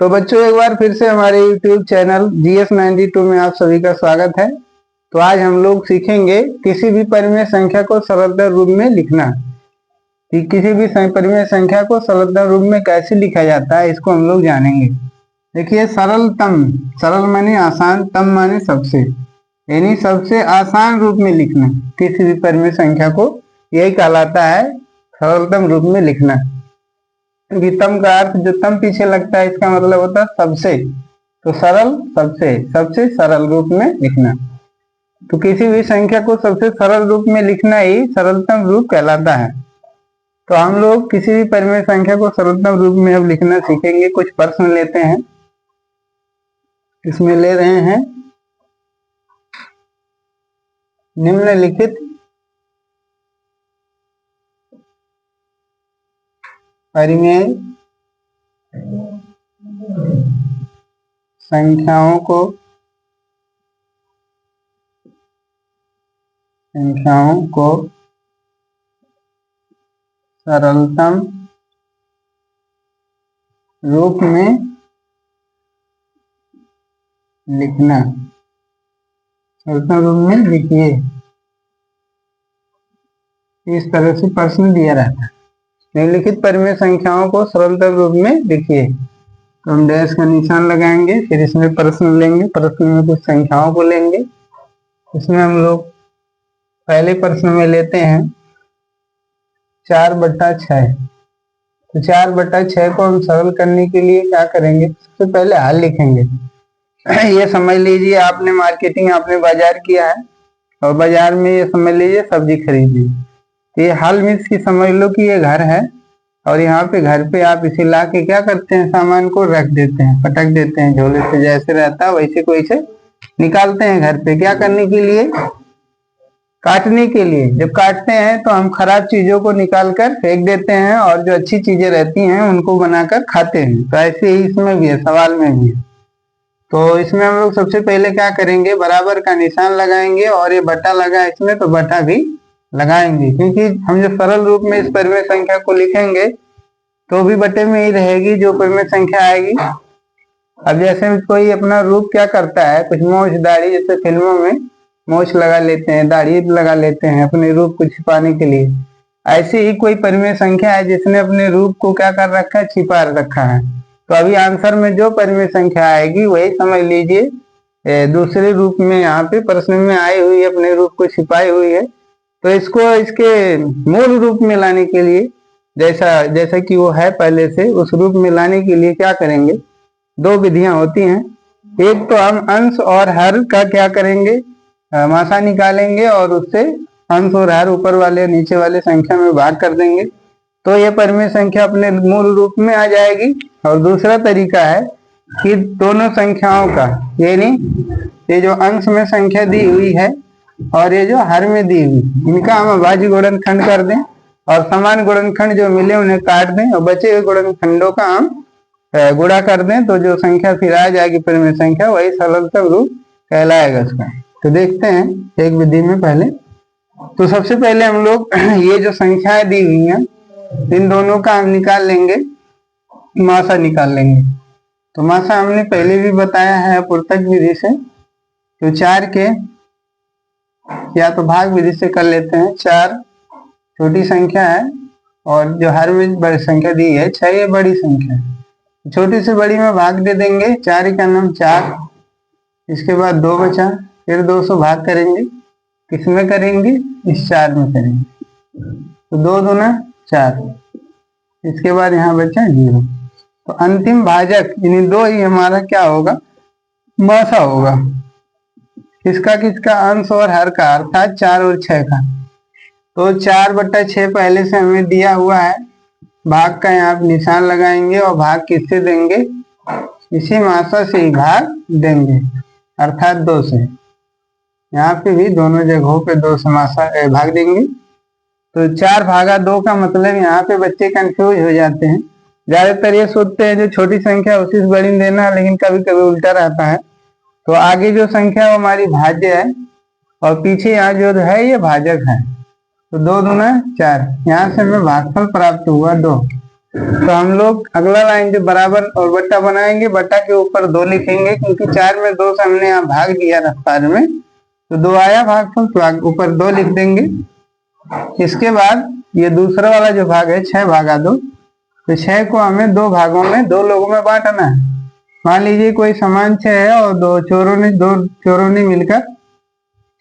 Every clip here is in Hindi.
तो बच्चों एक बार फिर से हमारे YouTube चैनल GS92 में आप सभी का स्वागत है। तो आज हम लोग सीखेंगे किसी भी परिमेय संख्या को सरलतम रूप में लिखना। कि किसी भी परिमेय संख्या को सरलतम रूप में कैसे लिखा जाता है इसको हम लोग जानेंगे। देखिए सरलतम, सरल माने आसान, तम माने सबसे, यानी सबसे आसान रूप में लिखना किसी भी परिमेय संख्या को, यही कहलाता है सरलतम रूप में लिखना। क्योंकि तम का अर्थ जो तम पीछे लगता है इसका मतलब होता है सबसे, तो सरल सबसे, सबसे सरल रूप में लिखना। तो किसी भी संख्या को सबसे सरल रूप में लिखना ही सरलतम रूप कहलाता है। तो हम लोग किसी भी परिमेय संख्या को सरलतम रूप में अब लिखना सीखेंगे। कुछ प्रश्न लेते हैं, इसमें ले रहे हैं निम्नलिखित परिमेय संख्याओं को सरलतम रूप में लिखना। सरलतम रूप में लिखिए, इस तरह से प्रश्न दिया रहता है। निम्नलिखित परिमेय संख्याओं को सरलतम रूप में लिखिए। तो हम डैश का निशान लगाएंगे, फिर इसमें प्रश्न लेंगे, प्रश्न में कुछ संख्याओं को लेंगे। इसमें हम लोग पहले प्रश्न में लेते हैं 4/6। तो 4/6 को हम सरल करने के लिए क्या करेंगे, सबसे पहले हल लिखेंगे। ये समझ लीजिए आपने मार्केटिंग, आपने बाजार किया है और बाजार में ये समझ लीजिए सब्जी खरीदी। ये हल मीन्स की समझ लो कि ये घर है और यहाँ पे घर पे आप इसे ला के क्या करते हैं, सामान को रख देते हैं, पटक देते हैं, झोले से जैसे रहता है वैसे को इसे निकालते हैं घर पे। क्या करने के लिए, काटने के लिए। जब काटते हैं तो हम खराब चीजों को निकाल कर फेंक देते हैं और जो अच्छी चीजें रहती हैं उनको बनाकर खाते हैं। तो ऐसे ही इसमें भी है, सवाल में भी है। तो इसमें हम लोग सबसे पहले क्या करेंगे, बराबर का निशान लगाएंगे और ये बटा लगा इसमें तो बटा भी लगाएंगे, क्योंकि हम जो सरल रूप में इस परिमेय संख्या को लिखेंगे तो भी बटे में ही रहेगी जो परिमेय संख्या आएगी। अब जैसे कोई अपना रूप क्या करता है, कुछ मोछ दाढ़ी, जैसे फिल्मों में मोछ लगा लेते हैं, दाढ़ी लगा लेते हैं अपने रूप को छिपाने के लिए, ऐसे ही कोई परिमेय संख्या है जिसने अपने रूप को क्या कर रखा है, छिपा रखा है। तो अभी आंसर में जो परिमेय संख्या आएगी वही समझ लीजिए दूसरे रूप में यहाँ पे प्रश्न में आई हुई है, अपने रूप को छिपाई हुई है। तो इसको इसके मूल रूप में लाने के लिए, जैसा कि वो है पहले से, उस रूप में लाने के लिए क्या करेंगे, दो विधियां होती हैं। एक तो हम अंश और हर का क्या करेंगे, मासा निकालेंगे और उससे अंश और हर ऊपर वाले नीचे वाले संख्या में भाग कर देंगे, तो ये परिमेय संख्या अपने मूल रूप में आ जाएगी। और दूसरा तरीका है कि दोनों संख्याओं का, यानी ये जो अंश में संख्या दी हुई है और ये जो हर में दी हुई, इनका हम अभाज्य गुणनखंड कर दें और समान गुणनखंड जो मिले उन्हें काट दें और बचे हुए गुणनखंडों का हम गुणा कर दें, तो जो संख्या फिर आ जाएगी परिमेय संख्या, वही सरलतम रूप कहलाएगा उसका। तो देखते हैं एक विधि में पहले। तो सबसे पहले हम लोग ये जो संख्याएं दी हुई हैं इन दोनों का हम निकाल लेंगे, मासा निकाल लेंगे। तो मासा हमने पहले भी बताया है पूर्वक विधि से। तो 4 के या तो भाग विधि से कर लेते हैं। 4 छोटी संख्या है और जो हर में बड़ी संख्या दी है 6 ये बड़ी संख्या है। छोटी से बड़ी में भाग दे देंगे, 4 का नाम 4, इसके बाद 2 बचा, फिर 2 से भाग करेंगे, किसमें करेंगे, इस 4 में करेंगे। तो 2 दूना 4, इसके बाद यहाँ बचा 0। तो अंतिम भाजक यानी 2 ही हमारा क्या होगा, मासा होगा। किसका किसका, अंश और हर का, अर्थात 4 और 6 का। तो 4/6 पहले से हमें दिया हुआ है, भाग का यहाँ पे निशान लगाएंगे और भाग किससे देंगे, इसी मासा से ही भाग देंगे, अर्थात 2 से। यहाँ पे भी दोनों जगहों पे 2 से मासा भाग देंगे। तो 4/2 का मतलब यहाँ पे बच्चे कंफ्यूज हो जाते हैं। ज्यादातर ये सोचते हैं जो छोटी संख्या उसी से बड़ी देना, लेकिन कभी कभी उल्टा रहता है। तो आगे जो संख्या वो हमारी भाज्य है और पीछे यहाँ जो है ये भाजक है। तो 2 दूना 4, यहाँ से हमें भागफल प्राप्त हुआ 2। तो हम लोग अगला लाइन जो बराबर और बट्टा बनाएंगे, बट्टा के ऊपर 2 लिखेंगे, क्योंकि 4 में 2 से हमने यहाँ भाग दिया रफ्तार में, तो 2 आया भागफल, तो ऊपर 2 लिख देंगे। इसके बाद ये दूसरा वाला जो भाग है 6 भागा 2, तो 6 को हमें 2 भागों में 2 लोगों में बांटना है। मान लीजिए कोई सामान 6 है और 2 चोरों ने मिलकर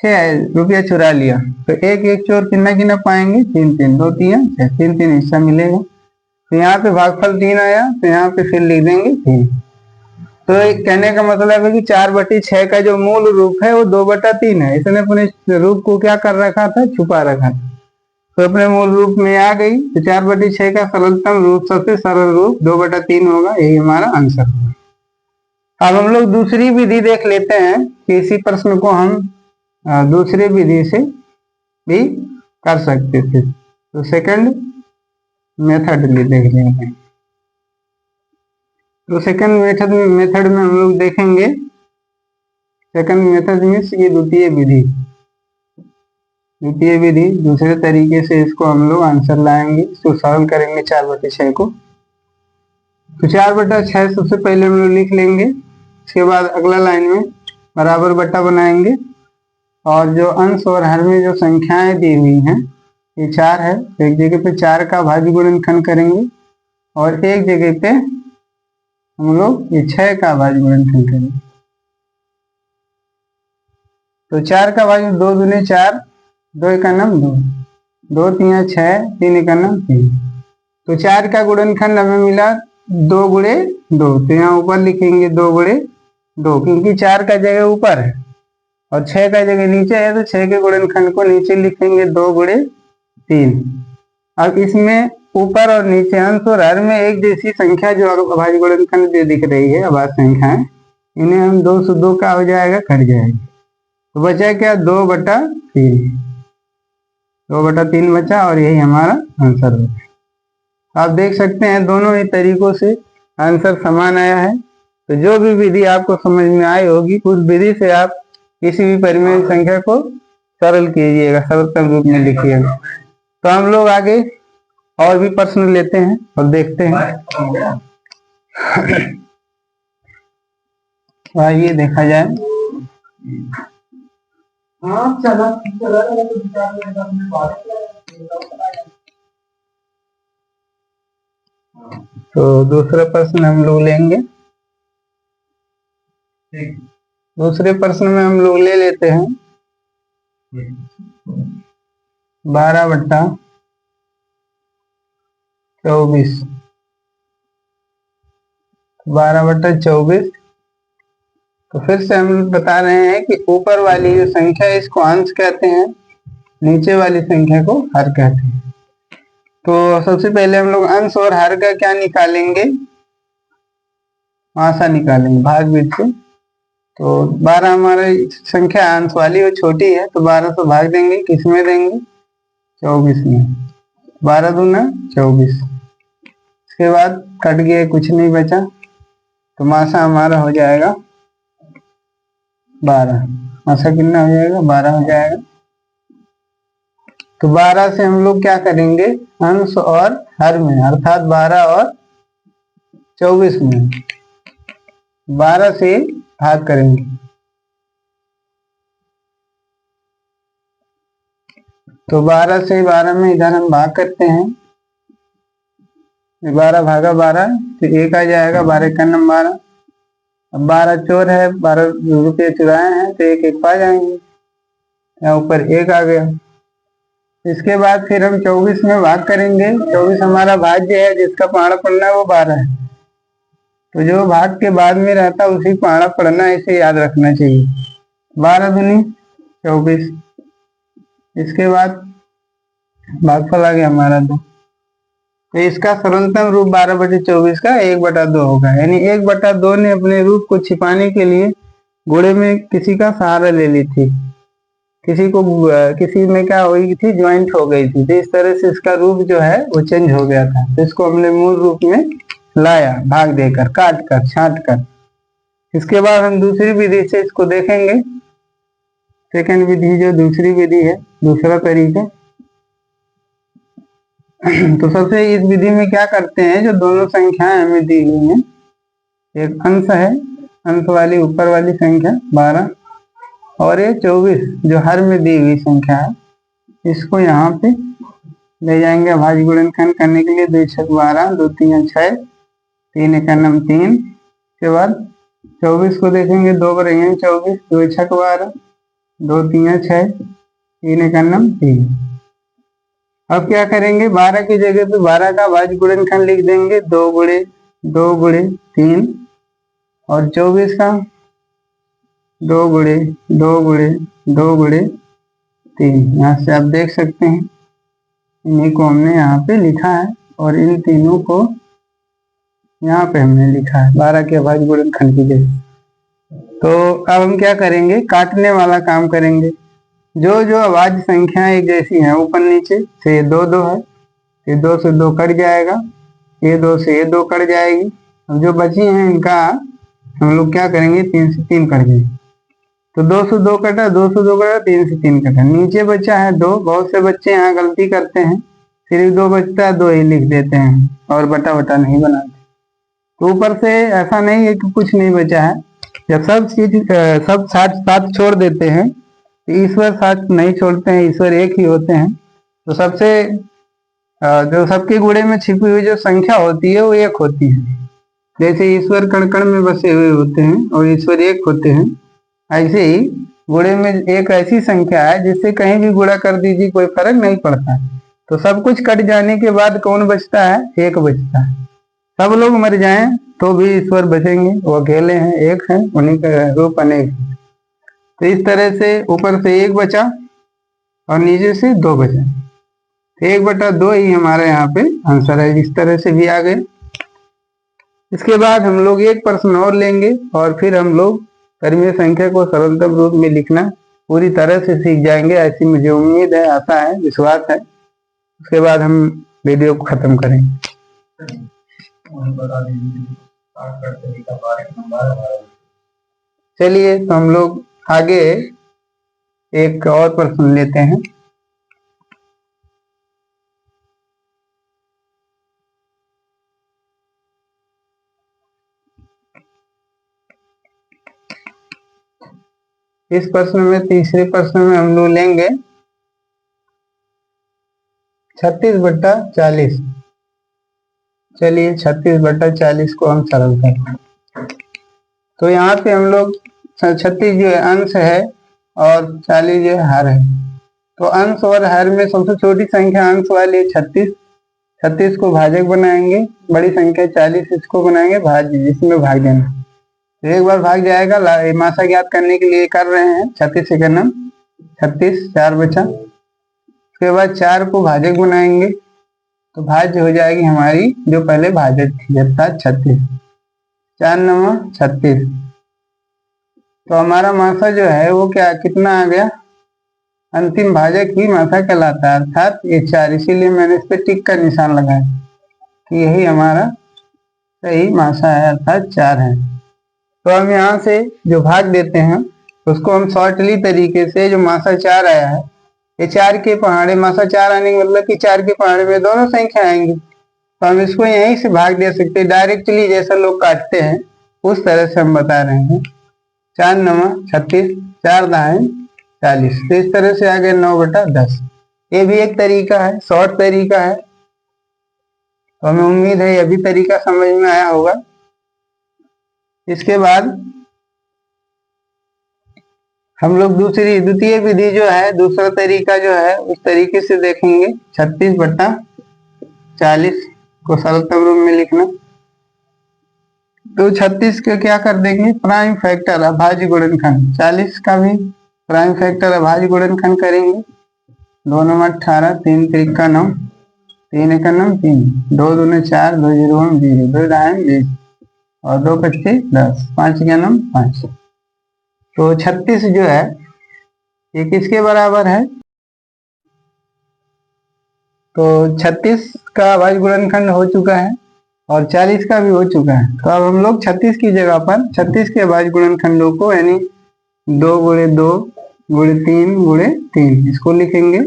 6 रुपया चुरा लिया, तो एक एक चोर कितना गिना पाएंगे? 3 3, 2 3 6, 3 3 हिस्सा मिलेगा। तो यहाँ पे भागफल 3 आया, तो यहाँ पे फिर लिख देंगे 3। तो कहने का मतलब है कि 4/6 का जो मूल रूप है वो 2/3 है। इसने अपने रूप को क्या कर रखा था? छुपा रखा था। तो अपने मूल रूप में आ गई, तो 4/6 का सरलतम रूप, सबसे सरल रूप 2/3 होगा। यही हमारा आंसर होगा। अब हम लोग दूसरी विधि देख लेते हैं कि इसी प्रश्न को हम दूसरी विधि से भी कर सकते थे। तो सेकंड मेथड देख लेंगे। तो सेकंड मेथड में हम लोग देखेंगे, सेकंड मेथड मीन्स ये द्वितीय विधि। द्वितीय विधि दूसरे तरीके से इसको हम लोग आंसर लाएंगे, इसको सरल करेंगे 4/6 को। तो 4/6 सबसे पहले हम लोग लिख लेंगे। इसके बाद अगला लाइन में बराबर बट्टा बनाएंगे, और जो अंश और हर में जो संख्याएं दी हुई हैं, ये 4 है, एक जगह पे 4 का भाज्य गुणनखंड करेंगे, और एक जगह पे हम लोग ये 6 का भाज्य गुणनखंड करेंगे। तो 4 का भाज्य 2 दूनी 4, 2 एका नम 2, 2 3 6, 3 एका नम 3। तो 4 का गुणनखंड हमें मिला 2 गुणे 2, तो यहाँ ऊपर लिखेंगे 2 गुणे 2, क्योंकि 4 का जगह ऊपर है और 6 का जगह नीचे है, तो 6 के गुणनखंड को नीचे लिखेंगे 2 गुणे 3। अब इसमें ऊपर और नीचे अंश और हर में एक जैसी संख्या जो अभाज्य गुणनखंड जो दिख रही है, अभाज्य संख्या है, इन्हें हम 2 से 2 का हो जाएगा, कट जाएगा। तो बचा क्या? 2/3, 2/3 बचा, और यही हमारा आंसर होगा। आप देख सकते हैं दोनों ही तरीकों से आंसर समान आया है। तो जो भी विधि आपको समझ में आई होगी, उस विधि से आप किसी भी परिमेय संख्या को सरल कीजिएगा, सरलतम रूप में लिखिएगा। तो हम लोग आगे और भी प्रश्न लेते हैं और देखते हैं। आइए देखा जाए। तो दूसरा प्रश्न हम लोग लेंगे। दूसरे प्रश्न में हम लोग ले लेते हैं 12/24। तो 12/24, तो फिर से हम लोग बता रहे हैं कि ऊपर वाली जो संख्या है इसको अंश कहते हैं, नीचे वाली संख्या को हर कहते हैं। तो सबसे पहले हम लोग अंश और हर का क्या निकालेंगे? आशा निकालेंगे भागवीर से। तो 12 हमारी संख्या अंश वाली वो छोटी है, तो 12 से भाग देंगे, किसमें देंगे? 24 में। 12 दूना 24। इसके बाद कट गया, कुछ नहीं बचा, तो मासा हमारा हो जाएगा 12। मासा कितना हो जाएगा? 12 हो जाएगा। तो 12 से हम लोग क्या करेंगे? अंश और हर में, अर्थात 12 और 24 में 12 से भाग करेंगे। तो 12 से 12 में इधर हम भाग करते हैं, 12 भागा 12, तो 1 आ जाएगा, 12 का नंबर 12। अब 12 चोर है, 12 रुपये चुराए हैं, तो 1 1 पा जाएंगे, यहाँ ऊपर 1 आ गया। इसके बाद फिर हम 24 में भाग करेंगे। 24 हमारा भाज्य है, जिसका पहाड़ा पढ़ना है वो 12 है, तो जो भाग के बाद में रहता है उसी पहाड़ा पढ़ना है, इसे याद रखना चाहिए। 12 दूनी 24। इसके बाद भागफल आ गया हमारा 2, तो इसका सरलतम रूप 12/24 का 1/2 होगा। यानी 1/2 ने अपने रूप को छिपाने के लिए घोड़े में किसी का सहारा ले ली थी, किसी में क्या हुई थी? ज्वाइंट हो गई थी, तो इस तरह से इसका रूप जो है वो चेंज हो गया था। तो इसको हमने मूल रूप में लाया, भाग देकर, काट कर, छांट कर। इसके बाद हम दूसरी विधि से इसको देखेंगे। सेकंड विधि जो दूसरी विधि है, दूसरा तरीका। तो सबसे इस विधि में क्या करते हैं, जो दोनों संख्याएं हमें दी हुई हैं, एक अंश है, अंश वाली ऊपर वाली संख्या 12 और ये 24 जो हर में दी हुई संख्या है, इसको यहाँ पे ले जाएंगे अभाज्य गुणनखंड करने के लिए। 2 छक 12, 2 3 6, 3 1 9 3। के बाद 24 को देखेंगे, 2 बरेंगे 24, 2 छक 12, 2 3 6, 3 1 9 3। अब क्या करेंगे, 12 की जगह पे 12 का अभाज्य गुणनखंड लिख देंगे, 2 गुणे 2 गुणे 3, और 24 का 2 गुणे 2 गुणे 2 गुणे 3। यहाँ से आप देख सकते हैं, इन्हीं को हमने यहाँ पे लिखा है और इन तीनों को यहाँ पे हमने लिखा है 12 के अभाज्य गुणनखंड की जगह। तो अब हम क्या करेंगे, काटने वाला काम करेंगे। जो जो अभाज्य संख्या एक जैसी है ऊपर नीचे से, 2 2 है, ये 2 से 2 कट जाएगा, ये 2 से ये 2 कट जाएगी। अब जो बची हैं इनका हम लोग क्या करेंगे, 3 से 3 कट जाएंगे। तो 2 से 2 कटा, 2 से 2 कटा, 3 से 3 कटा, नीचे बचा है 2। बहुत से बच्चे यहाँ गलती करते हैं, सिर्फ 2 बचता है, 2 ही लिख देते हैं और बटा बटा नहीं बनाते। तो ऊपर से ऐसा नहीं है कि कुछ नहीं बचा है, जब सब चीज सब साथ छोड़ देते हैं, तो ईश्वर साथ नहीं छोड़ते हैं, ईश्वर एक ही होते हैं। तो सबसे जो सबके गुणे में छिपी हुई जो संख्या होती है वो एक होती है। जैसे ईश्वर कण कण में बसे हुए होते हैं और ईश्वर एक होते हैं, ऐसे ही गुणे में एक ऐसी संख्या है जिससे कहीं भी गुणा कर दीजिए कोई फर्क नहीं पड़ता। तो सब कुछ कट जाने के बाद कौन बचता है, एक बचता है। सब लोग मर जाएं तो भी ईश्वर बचेंगे, वो अकेले हैं, एक हैं, उन्हीं का रूप अनेक है। तो इस तरह से ऊपर से 1 बचा और नीचे से 2 बचा, 1/2 ही हमारे यहाँ पे आंसर है। इस तरह से भी आ गए। इसके बाद हम लोग एक प्रश्न और लेंगे और फिर हम लोग कर्मीय संख्या को सरलतम रूप में लिखना पूरी तरह से सीख जाएंगे, ऐसी मुझे उम्मीद है, आशा है, विश्वास है। उसके बाद हम वीडियो को खत्म करेंगे। चलिए तो हम लोग आगे एक और प्रश्न लेते हैं। इस प्रश्न में, तीसरे प्रश्न में हम लोग लेंगे 36/40। चलिए 36/40 को हम सरल करें। तो यहाँ पे हम लोग 36 जो है अंश है और 40 जो है हर है। तो अंश और हर में सबसे छोटी संख्या अंश वाली 36, 36 को भाजक बनाएंगे, बड़ी संख्या 40 इसको बनाएंगे भाज्य, जिसमें भाग देना। तो एक बार भाग जाएगा, मासा ज्ञात करने के लिए कर रहे हैं। 36 से करना, 36 4 बचा। उसके बाद 4 को भाजक बनाएंगे, तो भाज्य हो जाएगी हमारी जो पहले भाजक थी, अर्थात 36, 4 9 36। तो हमारा मासा जो है वो क्या, कितना आ गया, अंतिम भाजक ही मासा कहलाता है, अर्थात ये 4। इसीलिए मैंने इस पे टिक का निशान लगाया कि यही हमारा सही मासा है, अर्थात 4 है। तो हम यहाँ से जो भाग देते हैं उसको हम शॉर्टली तरीके से, जो मासा 4 आया है, ये 4 के पहाड़े, मासा 4 आने का मतलब कि 4 के पहाड़े में दोनों संख्या आएंगी। तो हम इसको यहीं से भाग दे सकते हैं डायरेक्टली, जैसा लोग काटते हैं उस तरह से हम बता रहे हैं। 4 9 36, 4 दाएं 40। तो इस तरह से आ गया 9/10। ये भी एक तरीका है, शॉर्ट तरीका है। तो हमें उम्मीद है यह भी तरीका समझ में आया होगा। इसके बाद हम लोग द्वितीय विधि जो है, दूसरा तरीका जो है, उस तरीके से देखेंगे। 36/40 को सरलतम रूप में लिखना। तो 36 के क्या कर देंगे, प्राइम फैक्टर अभाज्य गुणनखंड। 40 का भी प्राइम फैक्टर अभाज्य गुणनखंड करेंगे। 2 9 18, 3 3 9, 3 1 9 3, 2 2 4, 2 0 0, 2 दाएं 20 और 2 25 10, 5 9 5। तो 36 जो है ये किसके बराबर है, तो 36 का अभाज्य गुणनखंड हो चुका है और 40 का भी हो चुका है। तो अब हम लोग 36 की जगह पर 36 के अभाज्य गुणनखंडों को, यानी 2 गुणे 2 गुणे 3 गुणे 3 इसको लिखेंगे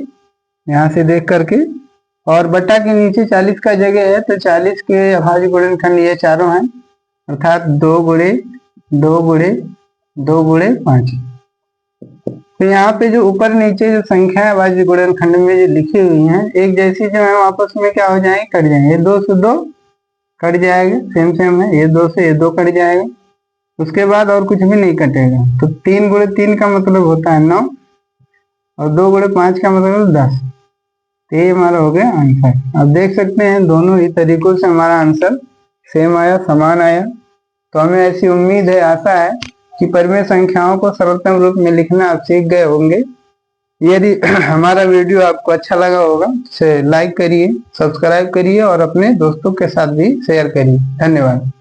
यहाँ से देख करके। और बटा के नीचे 40 का जगह है, तो 40 के अभाज्य गुणनखंड ये चारों हैं, अर्थात 2 गुणे 2 गुणे 2 गुणे 5। तो यहाँ पे जो ऊपर नीचे जो संख्या है अभाज्य गुणनखंड में जो लिखी हुई हैं एक जैसी जो है आपस में क्या हो जाएंगे, कट जाएंगे। ये 2 से 2 कट जाएगा, सेम सेम है। ये 2 से ये 2 कट जाएगा, उसके बाद और कुछ भी नहीं कटेगा। तो 3 गुणे 3 का मतलब होता है 9 और 2 गुणे 5 का मतलब 10। तो ये हमारा हो गया आंसर। अब देख सकते हैं दोनों ही तरीकों से हमारा आंसर सेम आया, समान आया। तो हमें ऐसी उम्मीद है, आशा है कि परिमेय संख्याओं को सरलतम रूप में लिखना आप सीख गए होंगे। यदि हमारा वीडियो आपको अच्छा लगा होगा तो लाइक करिए, सब्सक्राइब करिए और अपने दोस्तों के साथ भी शेयर करिए। धन्यवाद।